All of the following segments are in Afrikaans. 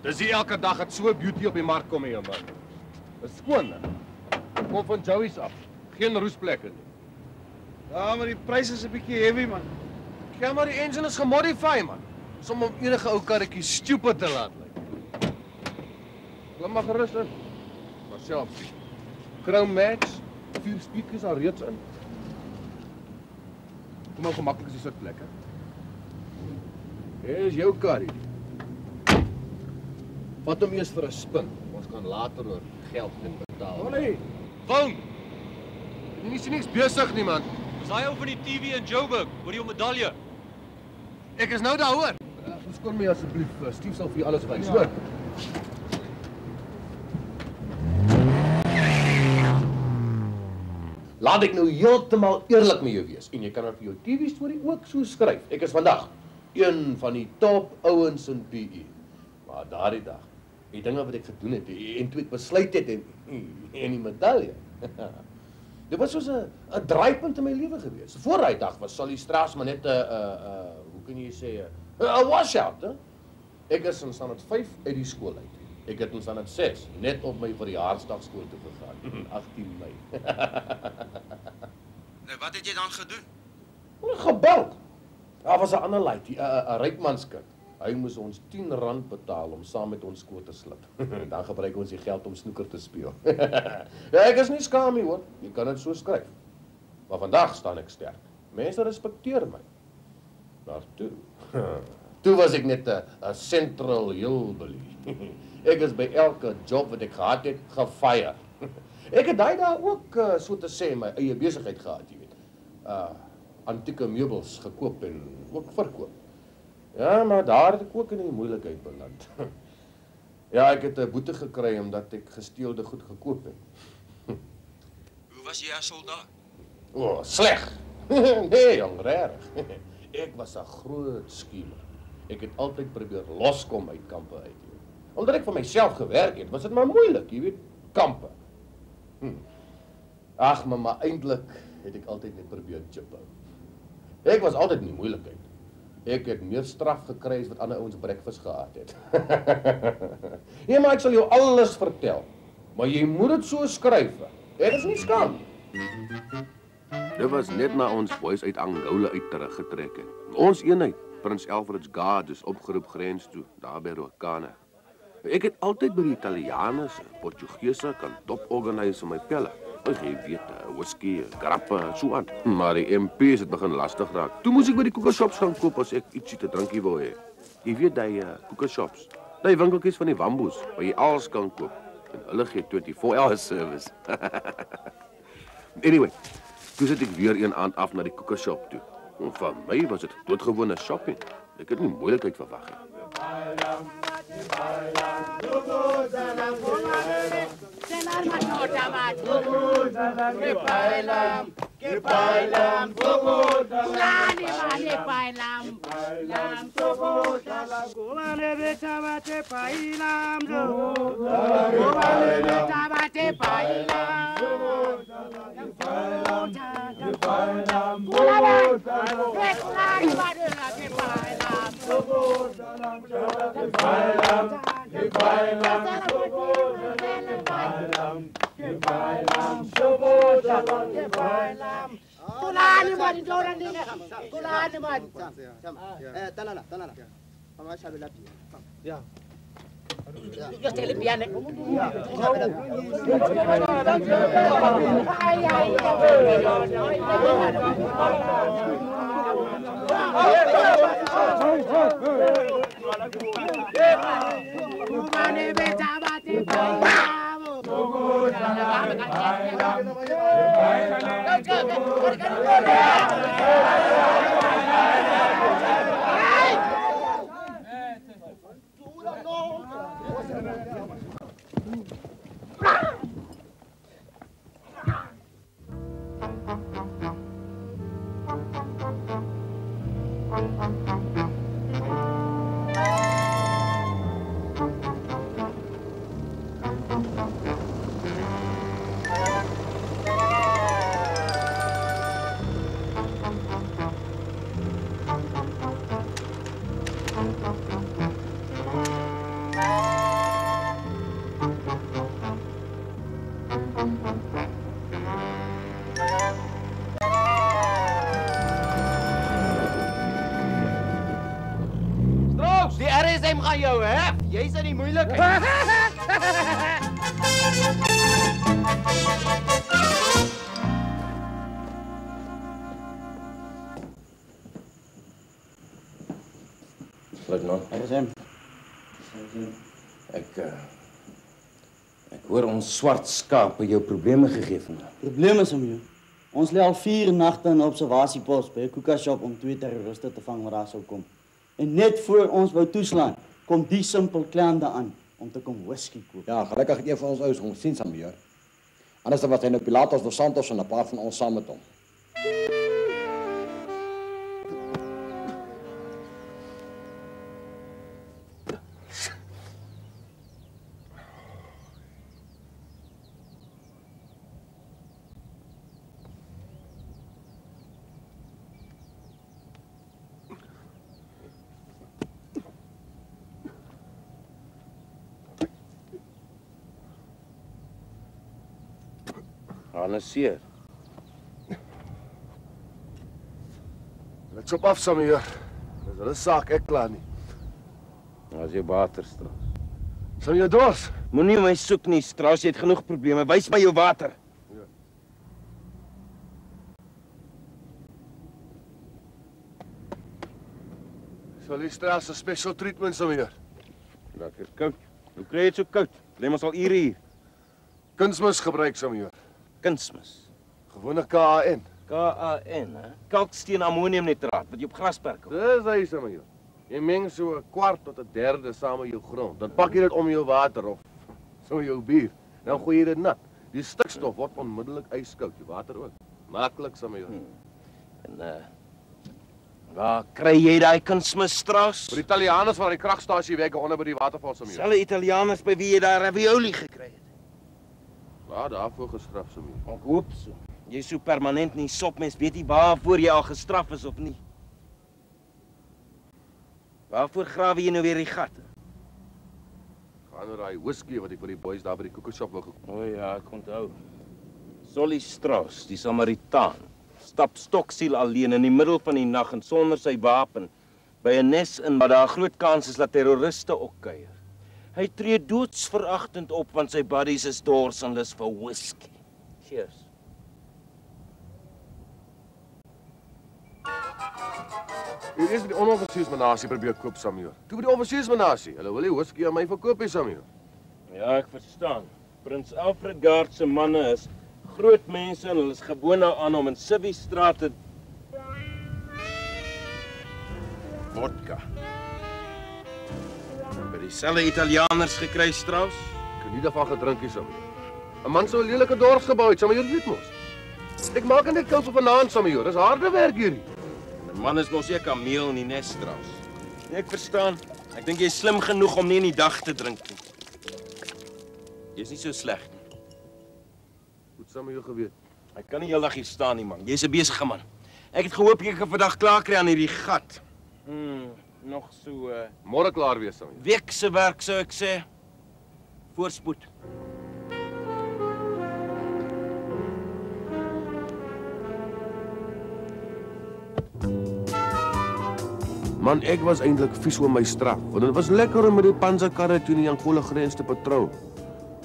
Dis nie elke dag dat so beauty op die mark kom hier, man. Dis skoon, hè? Kom van Joey's af. Geen roesplekke nie. Ja, maar die pryse is 'n bietjie heavy, man. Ja, maar die engine is gemodify, man. Som om enige ou karretjie stupid te laat lyk. Klim maar gerus in. Maar self. Chrome Max, 4 speakers al reeds in. Kom maar gemaklik is die sitplek, hè. Hier is jou kar hier. Vat hom eers vir 'n spin. Ons kan later oor geld dit betaal. Ollie, Woon! Jy is niks besig nie, man. Is hy ou van die TV in Joburg, oor die medalje? Ek is nou daar, hoor. Verskoon my asseblief. Steve sal vir jou alles wys, hoor. Laat ek nou heeltemal eerlik met jou wees. En jy kan vir jou TV-storie ook so skryf. Ek is vandag een van die top ouens in PE. Maar daardie dag, die dinge wat ek gedoen het en toe ek besluit het en die medalje. Dit was soos 'n draaipunt in my lewe gewees. Voor daai dag was Sally Straas maar net 'n hoe kan jy sê 'n washout, hè? Ek is in standaard 5 uit die skool uit. Ek het in standaard 6 net op my verjaarsdag skool toe gegaan, 18 Mei. Nou, wat het jy dan gedoen? Gebou. Daar was 'n ander laaitjie, 'n rykmanskind. Hy moes ons R10 betaal om saam met ons skool te slip. Dan gebruik ons die geld om snoeker te speel. Ja, ek is nie skaam nie, hoor. Jy kan dit so skryf. Maar vandag staan ek sterk. Mense respekteer my. Maar toe was ek net 'n central hillbilly. Ek is by elke job wat ek gehad het, gefire. Ek het daai dae ook, so te sê, my eie besigheid gehad, jy weet. Antieke meubels gekoop en ook verkoop. Ja, maar daar het ek ook in die moeilikheid beland. Ja, ek het 'n boete gekry omdat ek gesteelde goed gekoop het. Hoe was jy as soldaat? O, sleg. Nee, jong, regtig. Ek was 'n groot skiemer. Ek het altyd probeer loskom uit kampe uit. Omdat ek vir myself gewerk het, was dit maar moeilik, jy weet, kampe. Ag, maar eintlik het ek altyd net probeer chip hou. Ek was altyd in die moeilikheid. Ek het meer straf gekry as wat ander ouens breakfast gehad het. Ja, maar ek sal jou alles vertel. Maar jy moet dit so skryf. Ek is nie skaam nie. Dit was net na ons boys uit Angola uit teruggetrek het. Ons eenheid, Prins Alfred's Guard, is opgeroep grens toe, daar by Rokana. Ek het altyd by die Italianers en Portugese kan top-organise my pelle. Jy weet, whisky, grappe, so aan. Maar die MP's het begin lastig raak. Toe moes ek by die koekershops gaan koop as ek ietsie te drinkie wou hê. Jy weet, die koekershops, die winkeltjies van die Wambos, waar jy alles kan koop. En hulle gee 24-hour service. Anyway, toe sit ek weer een aand af na die koekershop toe. En van my was dit doodgewone shopping. Ek het nie moeilikheid verwag nie. Que bailam, Fulani mane bailam, lam Fulani betama te bailam, Fulani betama te bailam, Tulani mari joran dine tulani mari tanana ama shabe lapi ya yo tele piane mane beta bate probleem gaan jou hef. Jy's in die moeilikheid. Luitenant. Dit is hem. Ek hoor ons swart skape jou probleme gegee vandag. Probleem is hom, ons lê al 4 nagte in 'n observasiepos by 'n koekashop om 2 terroriste te vang wat daar sou kom. En net voor ons wou toeslaan, kom die simpel klein aan om te kom whisky koop. Ja, gelukkig het een van ons ouens ons sien saam hier. Anders was hy nou Pilatos dos Santos en 'n paar van ons saam met hom. Hanneseer. Let's op af, Samuel. Dis hulle saak, ek klaar nie. As jy water, Strauss. Samuel dors. Moenie my soek nie, Strauss, jy het genoeg probleme. Wys my jou water. Ja. Sal jy Strauss 'n special treatment, Samuel? Lekker koud. Hoe kry jy dit so koud? Lê ons al ure hier. Kunsmis gebruik, Samuel. Kunsmis. Gewone KAN. KAN, hè? Kalksteen ammoniumnitraat wat jy op grasperk koop. Dis hy, Samuel. Jy meng so 'n kwart tot 'n derde saam met jou grond. Dan pak jy dit om jou water of so jou bier. Dan gooi jy dit nat. Die stikstof word onmiddellik ijskoud, die water ook. Maklik, Samuel. En waar kry jy daai kunsmis, Strauss? Vir die Italianers waar die kragstasie werk onder by die waterval, Samuel. Selfe Italianers by wie jy daar ravioli gekry het. Ja, daarvoor gestraf, Samuel. Ek hoop so. Jy so permanent nie sopmens, weet jy waarvoor jy al gestraf is of nie? Waarvoor grawe jy nou weer die gat? Gaan oor daai whisky wat ek vir die boys daar by die koekshop wou gekoop. O ja, ek onthou. Solly Strauss, die Samaritaan, stap stoksiel alleen in die middel van die nag en sonder sy wapen by 'n nes in waar daar 'n groot kans is dat terroriste ook kuier. Hy tree doodsveragtend op want sy buddies is dors en lus vir whisky. Cheers. Hier is die onoffisiersmenasie probeer koop, Samuel. Toe by die offisiersmenasie. Hulle wil die whisky aan my verkoop, hè, Samuel. Ja, ek verstaan. Prins Alfred Gard se manne is groot mense en hulle is gewoon daaraan om in Civistraat te vodka. By dieselfde Italianers gekry, Strauss? Ek het nie daarvan gedrink nie, Samuel. 'n Man sou 'n lelike dorp gebou het, Samuel, weet mos. Ek maak net koud vir vanaand, Samuel. Dis harde werk hierdie. 'n Man is mos nie 'n kameel in die nes, Strauss. Nee, ek verstaan. Ek dink jy's slim genoeg om nie in die dag te drink nie. Jy's nie so sleg nie. Goed, Samuel geweet. Ek kan nie heeldag hier staan nie, man. Jy's 'n besige man. Ek het gehoop jy kan vandag klaar kry aan hierdie gat. Nog so Môre klaar wees, Samuel. week se werk sou ek sê. Voorspoed. Man, ek was eintlik vies oor my straf, want dit was lekker om met die panzerkarre teen die Angola grens te patrol.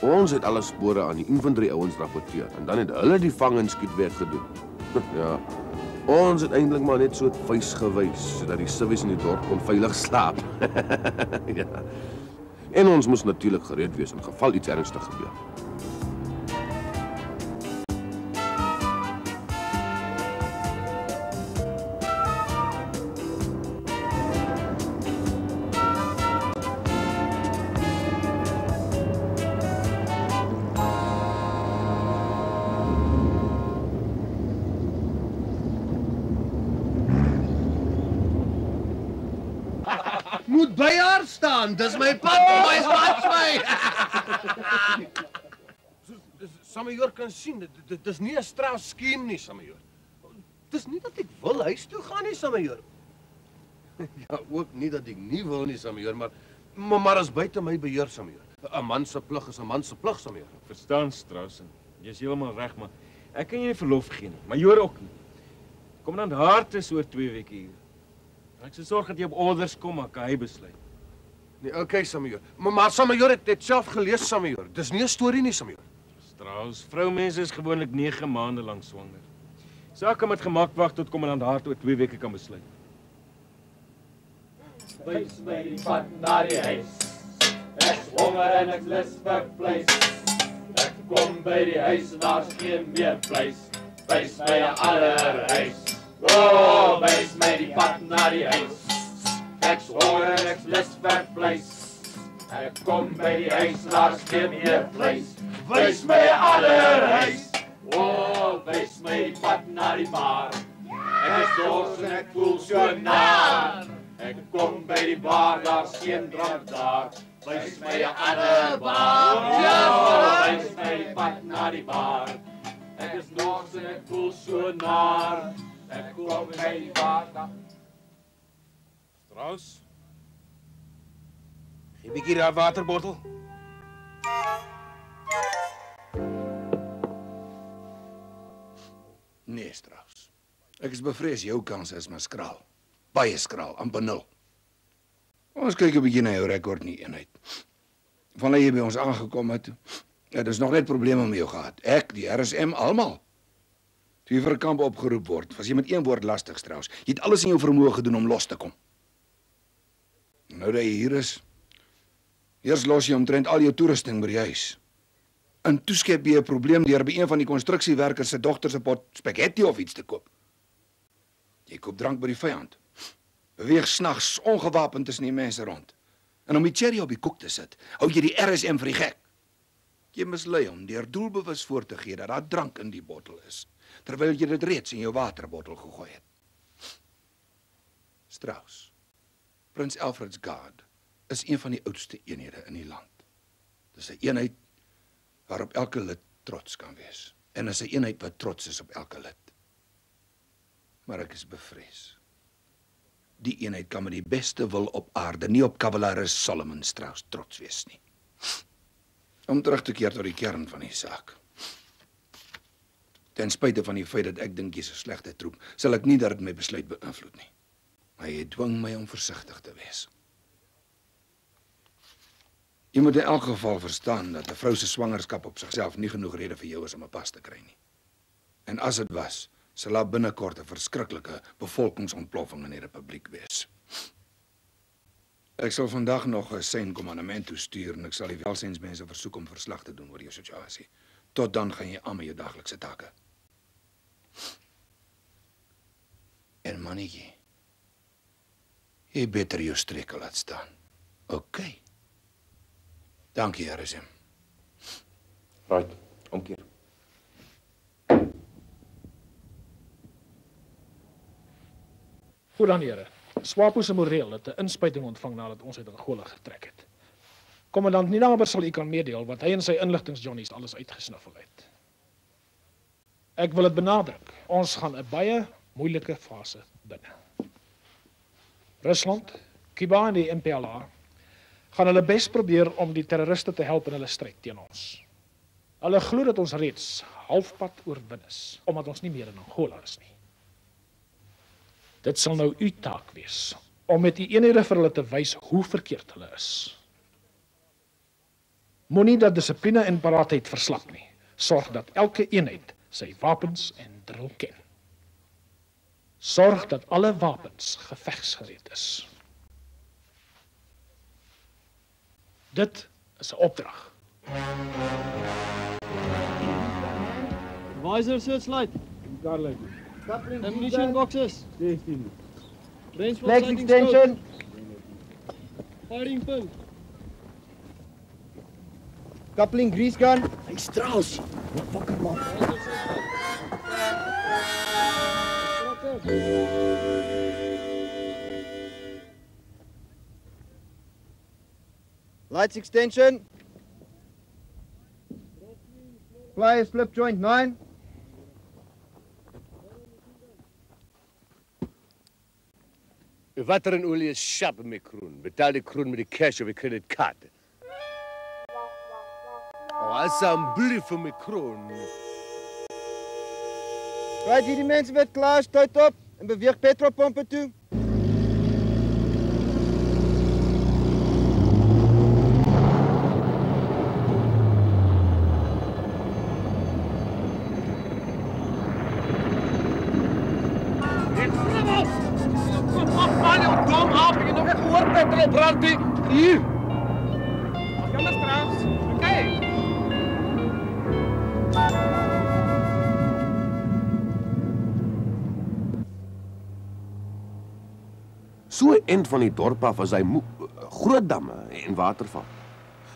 Ons het alle spore aan die infantry ouens rapporteer en dan het hulle die vang en skietwerk gedoen. Ja. Ons het eintlik maar net so 'n vuis gewys sodat die civies in die dorp kon veilig slaap. Ja. En ons moes natuurlik gereed wees in geval iets ernstig gebeur. Moet by haar staan. Dis my pad, my watch my. Samuel kan sien, dit is nie 'n strafskema nie, Samuel. Dis nie dat ek wil huis toe gaan nie, Samuel. Ja, ook nie dat ek nie wil nie, Samuel, maar is buite my beheer, Samuel. 'n Man se plig is 'n man se plig, Samuel. Verstaan, Strauss. Jy's heeltemal reg, maar ek kan jou nie verlof gee nie. Maar Joor ook nie. Kommandant Hart is oor 2 weke hier. Ek sal sorg dat jy op orders kom, maar kan hy besluit. Nee, okay, Samior. Maar Samior het self gelees, Samior. Dis nie 'n storie nie, Samior. Strauss, vroumense is gewoonlik 9 maande lank swanger. Sake moet gemaak wag tot kommandant Hart oor 2 weke kan besluit. Wys my die pad na die huis. Ek's honger en ek lus vir vleis. Ek kom by die huis, daar's geen meer vleis. Wys my 'n ander huis. Oh, wys my die pad na die huis. Ek's honger en ek lus vir vleis. Ek kom by die huis, daar's geen meer vleis. Wys my 'n ander huis. Oh, wys my die pad na die bar. Ek is dors en ek voel so naar. Ek kom by die bar, daar's geen drank daar. Wys my 'n ander bar. Oh, wys my die pad na die bar. Ek is dors en ek voel so naar. Ek kom by die bar. Strauss? Gee 'n bietjie daai waterbottel. Nee, Strauss. Ek is bevrees jou kanse is maar skraal. Baie skraal, amper 0. Ons kyk 'n bietjie na jou rekord nie eenheid. Vandat jy by ons aangekom het, het ons nog net probleme met jou gehad. Ek, die RSM, almal. Toe jy vir 'n kamp opgeroep word, was jy met 1 woord lastig, Strauss. Jy het alles in jou vermoë gedoen om los te kom. Nou dat jy hier is, eers los jy omtrent al jou toerusting by die huis. En toe skep jy 'n probleem deur by een van die konstruksiewerkers se dogter se pot spaghetti of iets te koop. Jy koop drank by die vyand. Beweeg snags ongewapend tussen die mense rond. En om die cherry op die koek te sit, hou jy die RSM vir die gek. Jy mislei hom deur doelbewus voor te gee dat daar drank in die bottel is, terwyl jy dit reeds in jou waterbottel gegooi het. Strauss, Prins Alfred's Guard is een van die oudste eenhede in die land. Dis 'n eenheid waarop elke lid trots kan wees. En is 'n eenheid wat trots is op elke lid. Maar ek is bevrees. Die eenheid kan met die beste wil op aarde nie op kavalaris Solomon Strauss trots wees nie. Om terug te keer tot die kern van die saak. Ten spyte van die feit dat ek dink jy's 'n slegte troep, sal ek nie dat dit my besluit beïnvloed nie. Maar jy dwing my om versigtig te wees. Jy moet in elk geval verstaan dat 'n vrou se swangerskap op sigself nie genoeg rede vir jou is om 'n pas te kry nie. En as dit was, sal daar binnekort 'n verskriklike bevolkingsontploffing in die republiek wees. Ek sal vandag nog 'n sein kommandement toestuur en ek sal die welsynsmense versoek om verslag te doen oor jou situasie. Tot dan gaan jy aan met jou daglikse take. En mannetjie, jy beter jou streke laat staan. Okay. Dankie, RSM. Right, omkeer. Goed dan, heren. Swapo se moreel het 'n inspuiting ontvang nadat ons uit Angola getrek het. Kommandant Ninaber sal u kan meedeel wat hy en sy inligtingsjohnies alles uitgesnuffel het. Ek wil dit benadruk. Ons gaan 'n baie moeilike fase binne. Rusland, Cuba en die MPLA gaan hulle bes probeer om die terroriste te help in hulle stryd teen ons. Hulle glo dat ons reeds halfpad oorwin is, omdat ons nie meer in Angola is nie. Dit sal nou u taak wees, om met die eenhede vir hulle te wys hoe verkeerd hulle is. Moenie dat dissipline en paraatheid verslap nie. Sorg dat elke eenheid sy wapens en drill ken. Sorg dat alle wapens gevegsgereed is. Dit is 'n opdrag. Advisor searchlight. Garlic. Ammunition boxes. 16. Range for Flex sighting extension. scope. Firing pin. Coupling grease gun. Hey Strauss, wat fucking man. Lights extension. Pliers slip joint 9. Water en olie is sharp met kroon. Betaal die kroon met die cash of die creditcard. Asseblief vir my kroon. Right, hierdie mense word klaar, stuit op en beweeg petrolpompe toe. praat nie. Hier. Ag, jammer straks. Okay. So end van die dorp af is hy groot damme en waterval.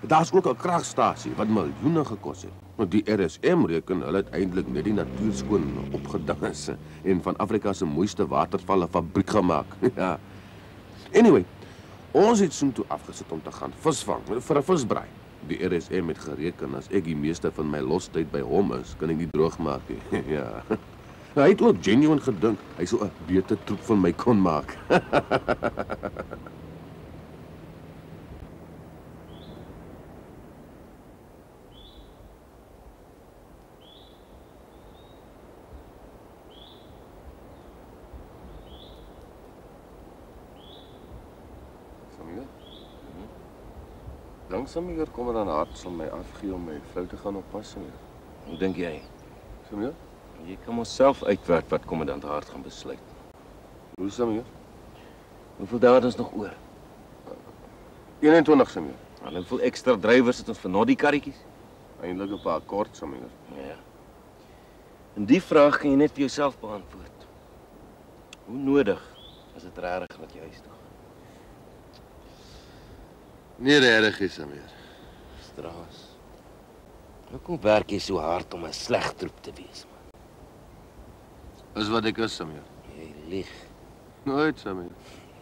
Daar's ook 'n kragstasie wat miljoene gekos het. Want die RSM reken hulle het eintlik net die natuur skoon opgeding is en van Afrika se mooiste watervalle fabriek gemaak. Ja. Anyway, ons het soontoe afgesit om te gaan visvang vir 'n visbraai. Die RSM het gereken as ek die meeste van my lostyd by hom is, kan ek nie droog maak nie. Ja. Hy het ook genuine gedink hy sou 'n beter troep van my kon maak. Dink Samir kom dan hard sal my afgee om my vrou te gaan oppas, Samir. Hoe dink jy? Samir? Jy kan myself uitwerk wat kommandant Hart gaan besluit. Hoe, Samir? Hoeveel dae het ons nog oor? 21, Samir. En hoeveel ekstra drywers het ons vir Noddy karretjies? Eintlik 'n paar kort, Samir. Ja. En die vraag kan jy net vir jouself beantwoord. Hoe nodig is dit regtig dat jy huis toe gaan? Nie regtig is, Samir. Straas. Hoekom werk jy so hard om 'n sleg troep te wees, man? Is wat ek is, Samir. Jy lieg. Nooit, Samir.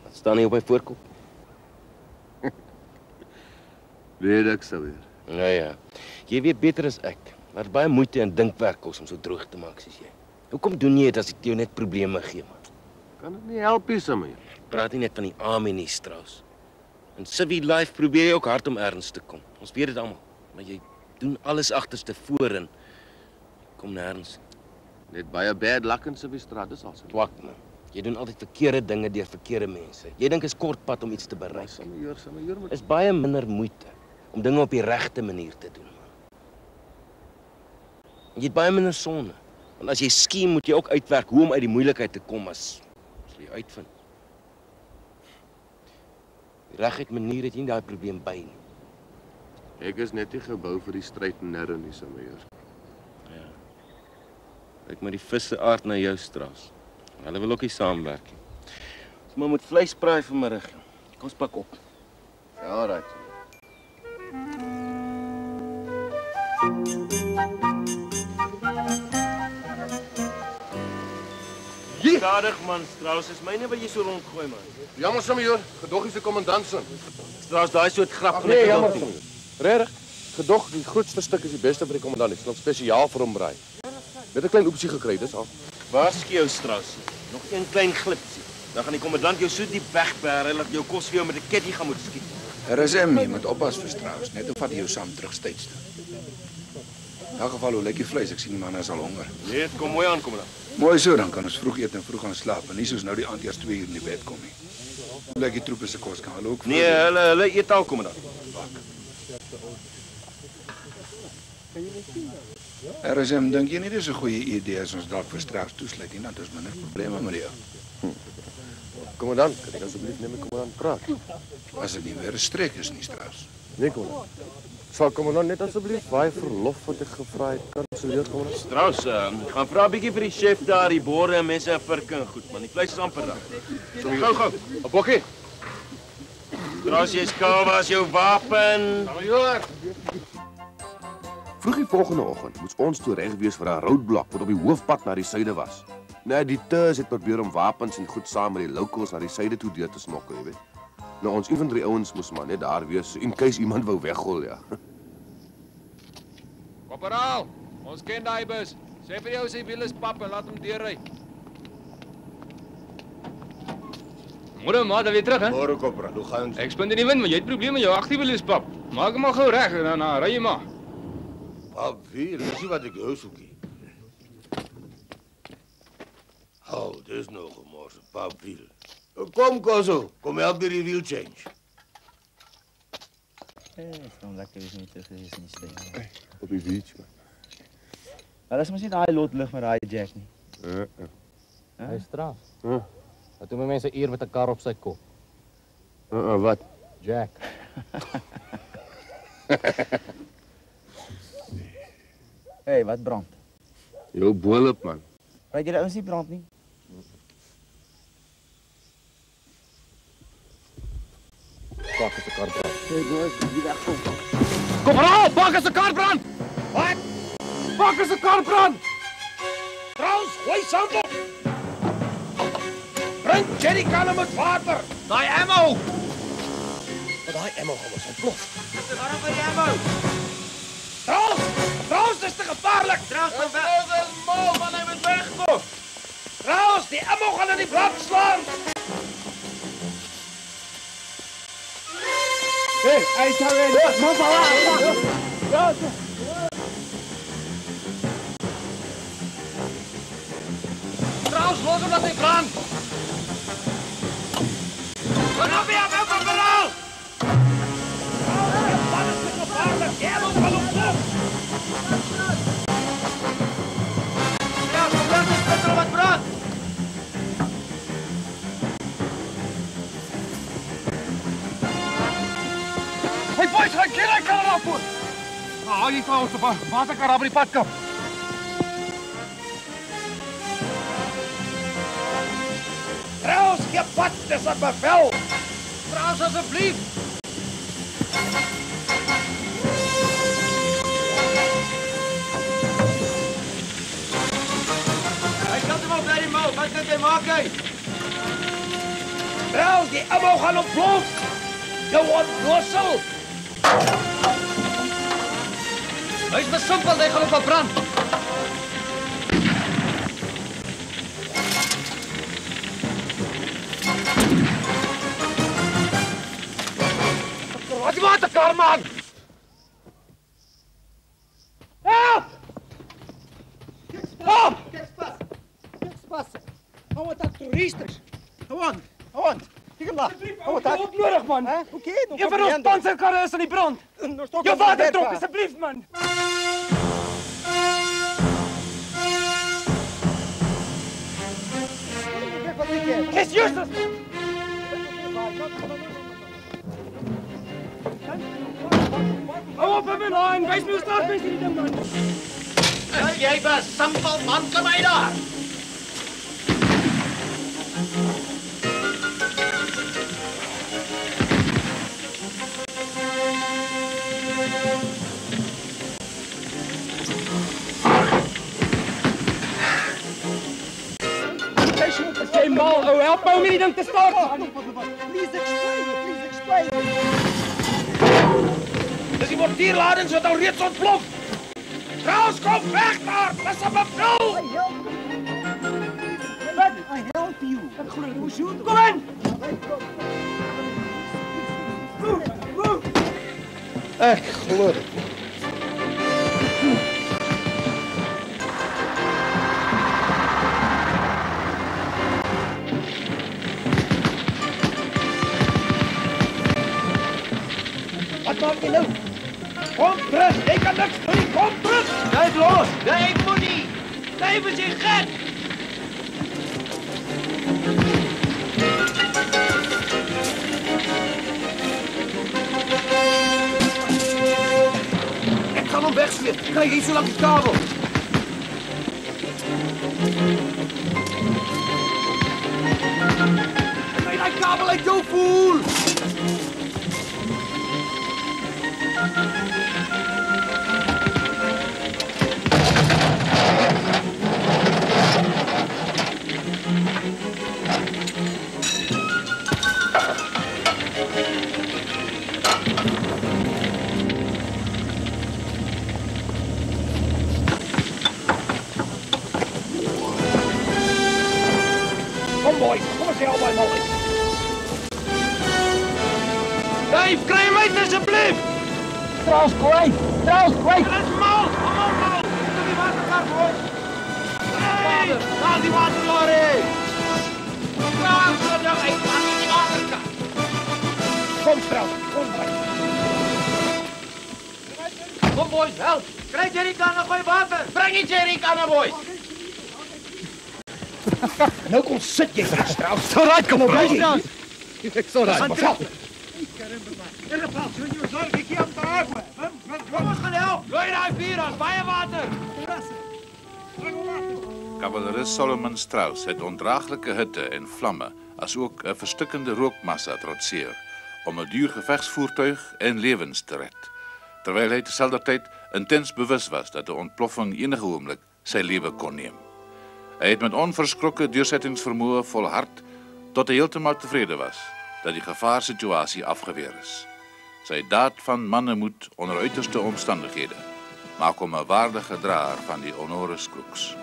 Wat staan nie op my voorkop? Weet ek, Samir. Ja, ja. Jy weet beter as ek. Wat baie moeite en dinkwerk kos om so droog te maak soos jy. Hoekom doen jy dit as ek jou net probleme gee, man? Kan dit nie help nie, Samir. Praat nie net van die army nie, Strauss. In civil life probeer jy ook hard om ergens te kom. Ons weet dit almal, maar jy doen alles agterste voor en kom nêrens. Net baie bad luck in civil straat, dis al. Twak, man. Jy doen altyd verkeerde dinge deur verkeerde mense. Jy dink is kortpad om iets te bereik. Samir, is baie minder moeite om dinge op die regte manier te doen, man. Jy het baie minder sonde. Want as jy skiem, moet jy ook uitwerk hoe om uit die moeilikheid te kom as jy uitvind. Die reguit manier het jy nie daai probleem by nie. Ek is net nie gebou vir die stryd nêre nie, Samir. Ja. Kyk maar die visse aard na jou, Strauss. Hulle wil ook nie saamwerk nie. Ons moet vleis braai vanmiddag. Kom ons pak op. Ja, right. Stadig, man, Strauss. Is myne wat jy so rondgooi, man. Jammer, Samir. Gedog is die kommandant se. Strauss, daai soort grap. Nee, jammer, Samir. Regtig? Gedog, die grootste stuk is die beste vir die kommandant. Ek sal spesiaal vir hom braai. Net 'n klein oepsie gekry, dis al. Waarsku jou, Strauss. Nog een klein glipsie. Dan gaan die kommandant jou so diep wegbêre dat jou kos vir jou met 'n ketty gaan moet skiet. RSM nie, moet oppas vir Strauss, net of vat jy jou saam terug steeds toe. In elk geval, hoe lyk die vleis? Ek sien die manne is al honger. Nee, dit kom mooi aan, kommandant. Mooi so, dan kan ons vroeg eet en vroeg gaan slaap, en nie soos nou die aand eers 2 uur in die bed kom nie. Hoe lyk die troepe se kos? Kan hulle ook Nee, hulle eet al, kommandant. RSM, dink jy nie dis 'n goeie idee as ons dalk vir Strauss toesluit nie, dan het ons minder probleme met jou. Kommandant, kan ek asseblief net met kommandant praat? As dit nie weer 'n streek is nie, Strauss. Nee, kommandant. Sal kommandant net asseblief baie verlof wat ek gevra het, kanselleer, kommandant? Strauss, gaan vra 'n bietjie vir die chef daar, die borde en mense 'n virke en goed, man. Die vleis is amper daar. Gou. 'n Bokkie. Strauss, jy skaal, waar is jou wapen? Major. Vroeg die volgende oggend moes ons toe reg wees vir 'n roadblock wat op die hoofpad na die suide was. Nou, die Turs het probeer om wapens en goed saam met die locals na die suide toe deur te smokkel, jy weet. Nou, ons infantry ouens moes maar net daar wees in case iemand wou weggol, ja. Korporaal, ons ken daai bus. Sê vir jou sy wiel is pap en laat hom deurry. Môre maar dan weer terug, hè? Môre, korporaal, hoe gaan ons? Ek spin in die wind, maar jy het probleme met jou agterwiel is pap. Maak hom maar gou reg en dan ry jy maar. Pap, wie? Dis nie wat ek jou soek nie. Oh, dis nog gemors, pap wiel. Kom, Koso, kom help met die wheel change. Ek kan lekker wees nie terug is nie stem. Op die beach, man. Maar dis mos nie daai lot lig met daai Jack nie. Hy straf. Wat doen mense eer met 'n kar op sy kop? Wat? Jack. Hey, wat brand? Jou boelop, man. Ryk jy ouens nie brand nie? Bak is 'n kar brand. Hey boys, die wegkom. Kom raal, bak is 'n kar brand. Wat? Bak is 'n kar brand. Trouwens, gooi sand op. Bring jerrykanne met water. Daai ammo. Maar daai ammo gaan ons ontplof. Waarom vir die ammo? Trouwens, dis te gevaarlik. Trouwens, van weg. Trouwens is mal, man, hy moet wegkom. Trouwens, die ammo gaan in die blad slaan. Hey, hy sou in. Mos al. Ja. Trouwens, los hom dat hy brand. Wat nou weer ammo van verhaal? Wat is dit gevaarlik? Die ammo gaan ontplof. Ja, brand is petrol wat brand. Hey boys, gaan keer kan er afvoer. Hou jy vir ons op 'n waterkar op die pad kom. Trouwens, gee pad, dis 'n bevel. Trouwens, asseblief. Hy kan hom op die mouw, wat kan jy maak hy? Trouwens, die ammo gaan ontplof. Jou onnozel. Hy is besimpel, hy gaan op 'n brand. Wat die waterkar, man! Help! Help! Hou wat dat toeristers. Hou aan. Hier kom daar. Hou wat dat. Op nodig, man. Oké, nog. Een van ons panserkarre is in die brand. Jou watertrok, asseblief, man. Dis Justus. Hou op met my lyn. Wys my hoe sterk is hierdie ding, man. Jy besimpel man, kom hy daar. Jy mal, ou, help my om hierdie ding te start. Please explain. Dis die mortierladings wat al reeds ontplof. Trouwens, kom weg daar! Dis 'n bevel! I help you. Kom in! Ek glo dit. Wat maak jy nou? Kom terug, jy kan niks doen, kom terug! Duif los, duif moenie. Duif is jy gek. Ek gaan hom wegsleep, kry jy so lank die kabel. Kry die kabel uit jou voel! Kom boys, kom ons help my Molly. Dave, kry hom uit asseblief. Trouwens, kwijt. Dit is mal, allemaal mal. Dit die waterkar boys. Hey, daar die waterlorry. Klaar, so nou uit aan die waterkar. Kom Strauss, kom boys. Kom boys, help. Kry jerrykanne, gooi water. Bring die jerrykanne boys. Nou kom sit jy vir Strauss. Alright, kom op. Ek sal raai. Kom ons gaan help. Gooi daai vuur aan, baie water. Kavaleris Solomon Strauss het ondraaglike hitte en vlamme, asook 'n verstikkende rookmassa trotseer, om 'n duur gevegsvoertuig en lewens te red, terwyl hy terselfdertyd intens bewus was dat 'n ontploffing enige oomblik sy lewe kon neem. Hy het met onverskrokke deursettingsvermoë volhard tot hy heeltemal tevrede was dat die gevaarsituasie afgeweer is. Sy daad van mannemoed onder uiterste omstandighede maak hom 'n waardige draer van die honoris crux.